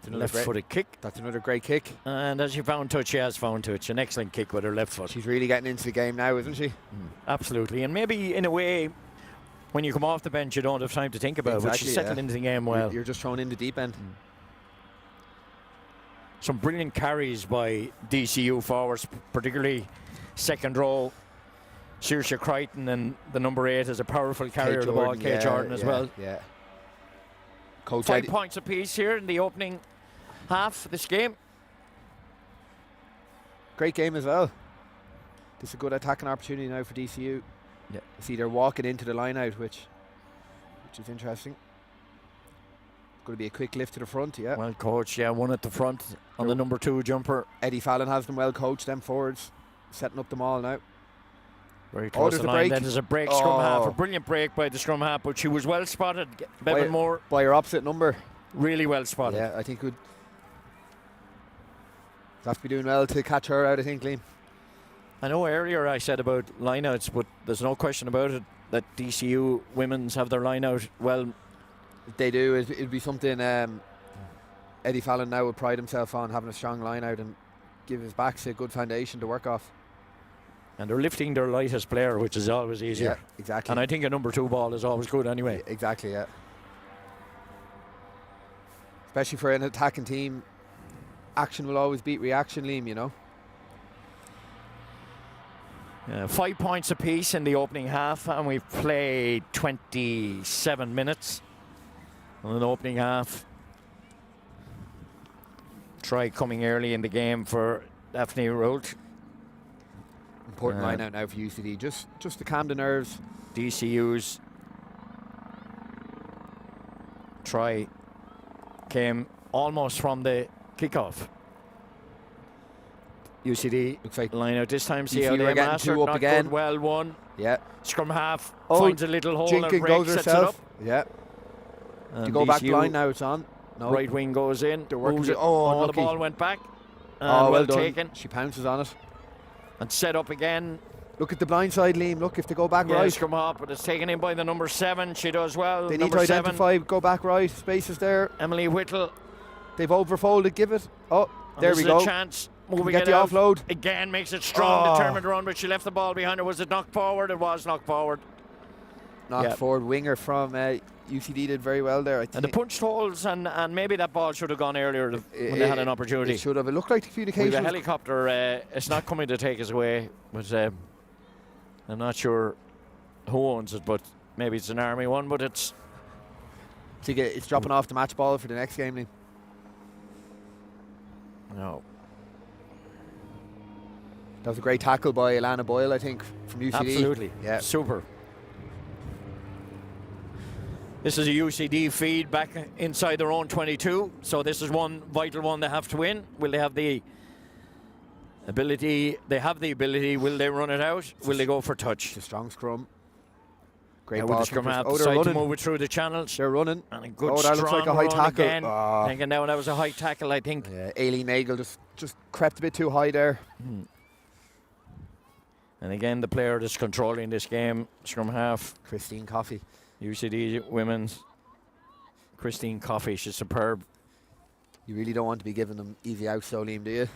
Left-footed kick. That's another great kick. And as she found touch, she has found touch. An excellent kick with her left foot. She's really getting into the game now, isn't she? Absolutely. And maybe in a way, when you come off the bench, you don't have time to think about it. But she's settled into the game well. You're just thrown in the deep end. Some brilliant carries by DCU forwards, particularly second row. Saoirse Crichton, and the number 8 is a powerful carrier of the ball, Kate Jordan as well. Yeah. Coach 5 Eddie. points apiece here in the opening half of this game. Great game as well. This is a good attacking opportunity now for DCU. Yeah. See, they're walking into the line out, which is interesting. Going to be a quick lift to the front, yeah. Well coached, yeah, one at the front on the number 2 jumper. Eddie Fallon has them well coached, them forwards, setting up the maul now. Very close there's to a the line. break. Then there's a break, scrum half. A brilliant break by the scrum half, but she was well spotted. Bevan Moore, By her opposite number. really well spotted. Yeah, I think would have to be doing well to catch her out, I think, Liam. I know earlier I said about lineouts, but there's no question about it that DCU women's have their lineout well. They do. It'd be something Eddie Fallon now would pride himself on, having a strong line out and give his backs a good foundation to work off. And they're lifting their lightest player, which is always easier. Yeah, exactly. And I think a number 2 ball is always good anyway. Exactly, yeah. Especially for an attacking team, action will always beat reaction, Liam, you know. 5 points apiece in the opening half, and we've played 27 minutes in the opening half. Try coming early in the game for Daphne Rolt. Important line out now for UCD, just to calm the nerves. DCU's try came almost from the kickoff. UCD Looks like line out this time. See DCU how are they getting mastered. two up Not again. good, well won. Yeah. Scrum half Oh, finds a little hole and Jenkins break, goes sets it up. herself. Yeah. And To go back DCU line now, it's on. No. right wing goes in. They're working moves it. it. Oh, the unlucky. ball went back. And Oh, well done. taken. She pounces on it. And set up again. Look at the blind side, Liam. Look, if they go back Yeah, right. scrum half, but it's taken in by the number 7. She does well. They need Number to 7, identify, go back right. Spaces there. Emily Whittle. They've overfolded, give it. Oh, And there this we is go. a chance. Moving get it the out. offload. Again, makes it strong, Oh. determined run, but she left the ball behind her. Was it knocked forward? It was knocked forward. Knocked Yeah. forward winger from UCD did very well there, I think. And the punched holes, and maybe that ball should have gone earlier when they had an opportunity. It should have. It looked like the We communication have a was helicopter. It's not coming to take us away, but I'm not sure who owns it, but maybe it's an army one, but it's it's dropping off the match ball for the next game, Liam. no. That was a great tackle by Alana Boyle, I think, from UCD. Absolutely. Yeah. Super. This is a UCD feed back inside their own 22. So this is one vital one they have to win. Will they have the ability? They have the ability. Will they run it out? Will they go for touch? It's a strong scrum. Great Now ball. will the scrum from half Chris- they're decide to running. move it through the channels? They're running. And a good Oh, that looks strong like a high run tackle. again. Ah. Thinking now that was a high tackle, I think. Yeah, Aileen Nagel just crept a bit too high there. And again, the player that's controlling this game, scrum half, Christine Coffey. UCD women's. Christine Coffey, she's superb. You really don't want to be giving them easy outs, so Liam, do you?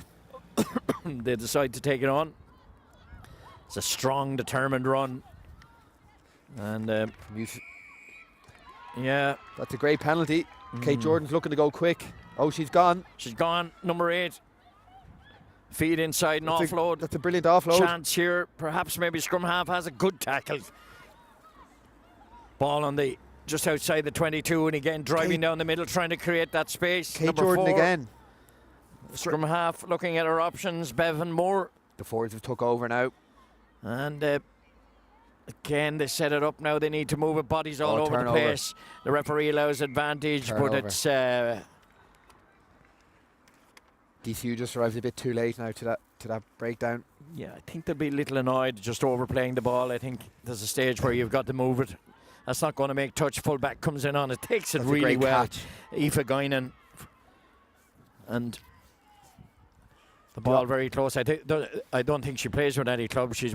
They decide to take it on. It's a strong, determined run. And yeah, That's a great penalty. Kate Jordan's looking to go quick. Oh, she's gone. she's gone. Number 8. Feed inside and offload. That's a brilliant offload. Chance here. Perhaps maybe scrum half has a good tackle. Ball on the just outside the 22, and again driving down the middle, trying to create that space. Kate Number Jordan 4, again. Scrum half looking at her options. Bevan Moore. The forwards have took over now. And again, they set it up now. They need to move it. Bodies all Oh, over the turnover. place. The referee allows advantage, Turnover. but it's DCU just arrives a bit too late now to that breakdown. yeah. I think they'll be a little annoyed just overplaying the ball. I think there's a stage where you've got to move it That's not going to make touch. Fullback comes in on it, takes it That's a really great well. catch. Aoife Guinan. And the ball very close. I don't think she plays with any club. She's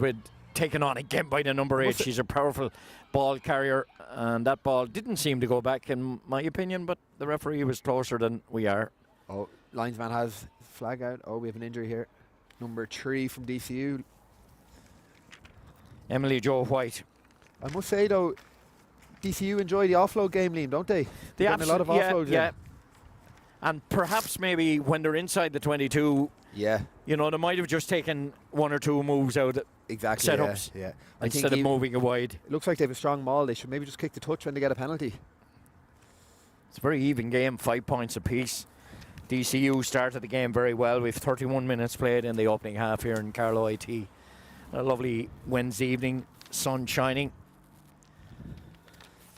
taken on again by the number 8. She's a powerful ball carrier, and that ball didn't seem to go back, in my opinion, but the referee was closer than we are. Oh, linesman has flag out. Oh, we have an injury here. Number 3 from DCU. Emily Jo White. I must say though, DCU enjoy the offload game, Liam, don't they? They're getting a lot of offloads. Yeah. And perhaps maybe when they're inside the 22, Yeah. you know, they might have just taken 1 or 2 moves out Exactly. setups Yeah. instead of moving it wide. It looks like they have a strong maul. They should maybe just kick the touch when they get a penalty. It's a very even game, 5 points apiece. DCU started the game very well. We've 31 minutes played in the opening half here in Carlow IT. A lovely Wednesday evening, sun shining.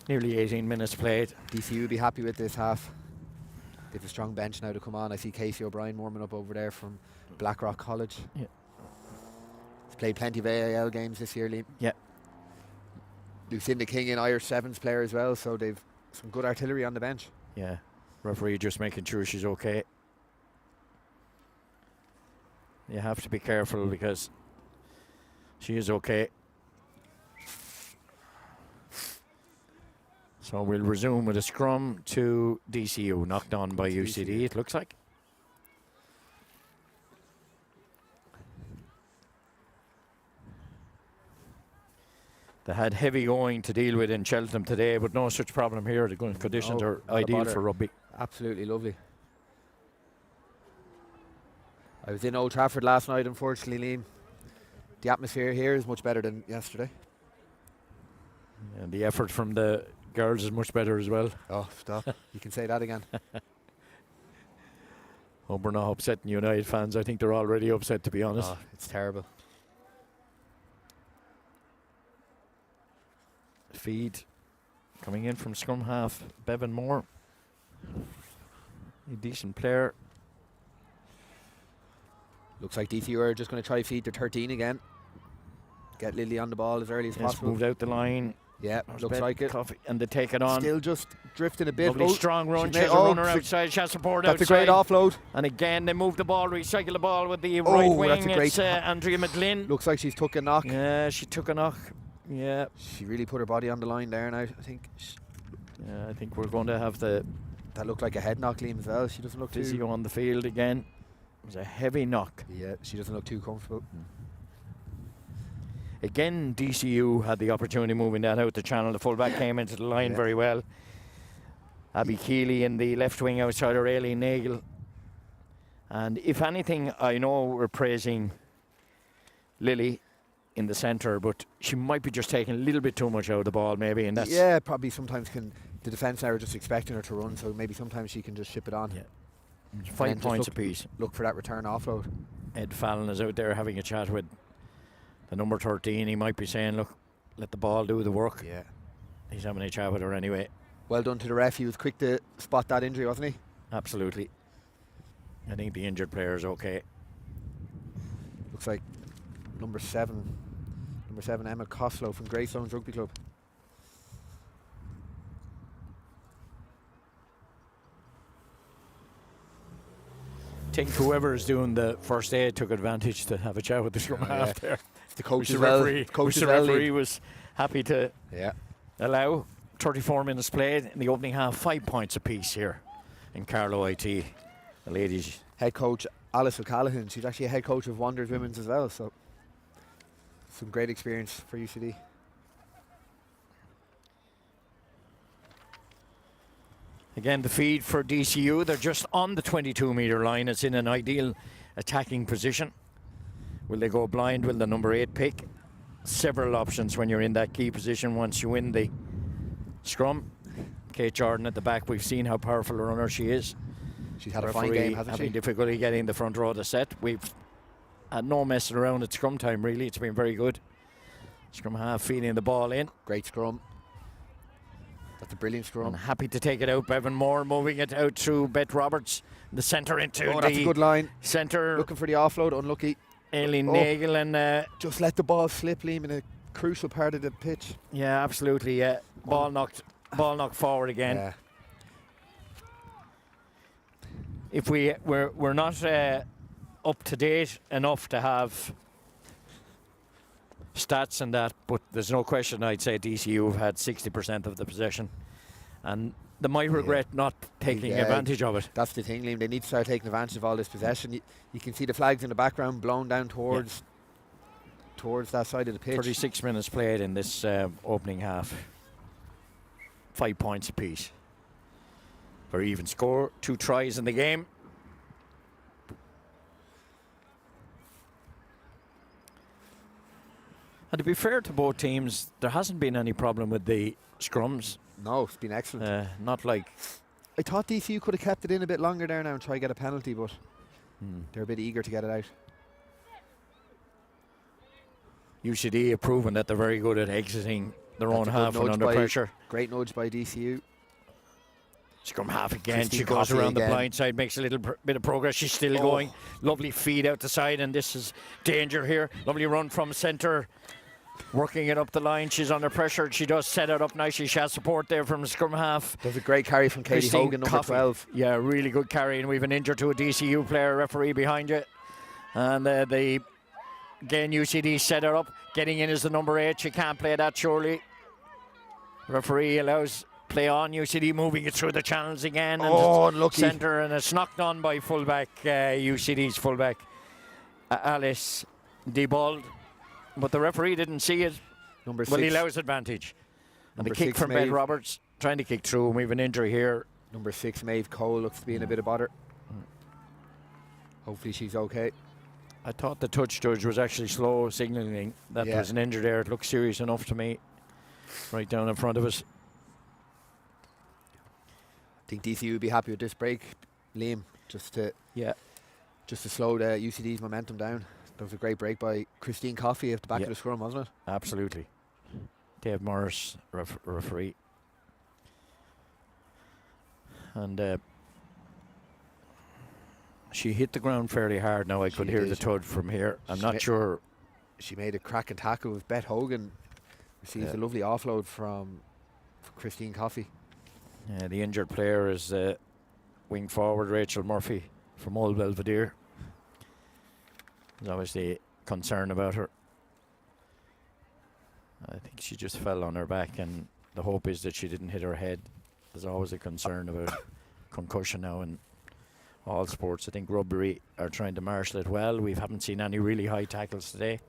Nearly 18 minutes played. DCU will be happy with this half. They have a strong bench now to come on. I see Casey O'Brien warming up over there from Blackrock College. Yeah. He's played plenty of AIL games this year, Liam. Yeah. Lucinda King, an Irish Sevens player as well, so they've some good artillery on the bench. Yeah. Referee just making sure she's okay. You have to be careful because she is okay. So we'll resume with a scrum to DCU, knocked on by UCD, it looks like. They had heavy going to deal with in Cheltenham today, but no such problem here. The conditions are not a ideal bother. for rugby. Absolutely lovely. I was in Old Trafford last night, unfortunately, Liam. The atmosphere here is much better than yesterday. And the effort from the girls is much better as well. Oh, stop. You can say that again. Hope we're not upsetting United fans. I think they're already upset, to be honest. Oh, it's terrible. Feed coming in from scrum half, Bevan Moore. A decent player. Looks like DCU are just going to try feed to 13 again. Get Lily on the ball as early as Yes, possible. moved out the line. Yeah, There's looks Ben like it. Coffey, and they take it on. Still just drifting a bit. Lovely strong run. she She has made- a runner oh, outside. She has support That's outside. a great offload. And again, they move the ball, recycle the ball with the Oh, right that's wing. a great It's Andrea McGlynn. Looks like she's took a knock. Yeah, she took a knock. Yeah. She really put her body on the line there now, I think. Yeah, I think we're going to have the That looked like a head knock, Liam, as well. She doesn't look physio too... on the field again. It was a heavy knock. Yeah, she doesn't look too comfortable. Again, DCU had the opportunity moving that out the channel. The fullback came into the line very well. Abby Keeley in the left wing outside her, Aileen Nagel. And if anything, I know we're praising Lily in the centre, but she might be just taking a little bit too much out of the ball, maybe. And that's Yeah, probably sometimes the defence now are just expecting her to run, so maybe sometimes she can just ship it on. Yeah. And then 5 just points look- apiece. Look for that return offload. Ed Fallon is out there having a chat with the number 13. He might be saying, look, let the ball do the work. Yeah. He's having a chat with her anyway. Well done to the ref. He was quick to spot that injury, wasn't he? Absolutely. I think the injured player is okay. Looks like number 7, Emma Coslow from Greystones Rugby Club. I think whoever is doing the first aid took advantage to have a chat with the scrum half there. The coach Which as the well. referee, Coach which as the well, referee Liam. was happy to Yeah. allow. 34 minutes played in the opening half, 5 points apiece here in Carlow IT. The ladies. Head coach Alice O'Callaghan. She's actually a head coach of Wanderers Women's as well, so some great experience for UCD. Again, the feed for DCU. They're just on the 22-metre line. It's in an ideal attacking position. Will they go blind? Will the number 8 pick? Several options when you're in that key position once you win the scrum. Kate Jordan at the back. We've seen how powerful a runner she is. She's had a fine Referee game, hasn't having she? difficulty getting the front row to set. We've had no messing around at scrum time, really. It's been very good. Scrum half feeding the ball in. Great scrum. That's a brilliant scrum. And happy to take it out. Bevan Moore moving it out through Beth Roberts. The centre into Oh, that's a the good line. centre. Looking for the offload, unlucky. Aileen Oh. Nagel and Just let the ball slip, Liam, and it crucial part of the pitch. Yeah, absolutely. Yeah, ball knocked forward again. Yeah. If we're not up to date enough to have stats and that, but there's no question I'd say DCU have had 60% of the possession, and they might regret not taking advantage of it. That's the thing, Liam. They need to start taking advantage of all this possession. You can see the flags in the background blown down towards that side of the pitch. 36 minutes played in this opening half. 5 points apiece. Very even score. 2 tries in the game. And to be fair to both teams, there hasn't been any problem with the scrums. No, it's been excellent. Not like... I thought DCU could have kept it in a bit longer there now and try to get a penalty, but they're a bit eager to get it out. UCD have proven that they're very good at exiting their own That's a half good when nudge under by- pressure. Great nudge by DCU. Scrum half again. Christine She goes Coffey around the again. blind side, makes a little bit of progress. She's still going. Lovely feed out the side, and this is danger here. Lovely run from centre. Working it up the line. She's under pressure. She does set it up nicely. She has support there from the scrum half. There's a great carry from Katie Christine Hogan, number Coffey. 12. Yeah, really good carry. And we've an injury to a DCU player, referee behind you. And again, UCD set her up. Getting in is the number 8. She can't play that, surely. Referee allows play on. UCD moving it through the channels again. And Unlucky. centre, and it's knocked on by fullback, UCD's fullback, Alice Diebold. But the referee didn't see it. Number Well, he 6. allows advantage. And the Number kick 6 from Ben Maeve. Roberts, trying to kick through, and we have an injury here. Number 6, Maeve Cole, looks to be in a bit of bother. Hopefully she's okay. I thought the touch judge was actually slow signalling that there was an injury there. It looked serious enough to me, right down in front of us. I think DCU would be happy with this break, Liam, just to slow the UCD's momentum down. That was a great break by Christine Coffey at the back of the scrum, wasn't it? Absolutely. Dave Morris, referee. And she hit the ground fairly hard. Now I could hear the thud from here. I'm not sure. She made a cracking tackle with Beth Hogan. Receives a lovely offload from Christine Coffey. Yeah, the injured player is wing forward Rachel Murphy from Old Belvedere. There's obviously concern about her. I think she just fell on her back, and the hope is that she didn't hit her head. There's always a concern about concussion now in all sports. I think Rugby are trying to marshal it well. We haven't seen any really high tackles today.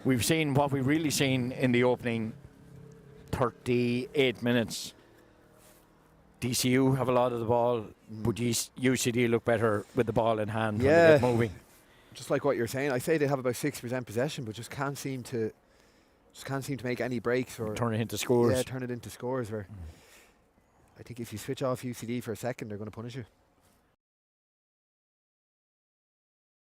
We've seen what we've really seen in the opening 38 minutes. DCU have a lot of the ball, but UCD look better with the ball in hand when they get moving. Just like what you're saying, I say they have about 60% possession, but just can't seem to make any breaks or turn it into scores. Yeah, turn it into scores. Where I think if you switch off UCD for a second, they're going to punish you.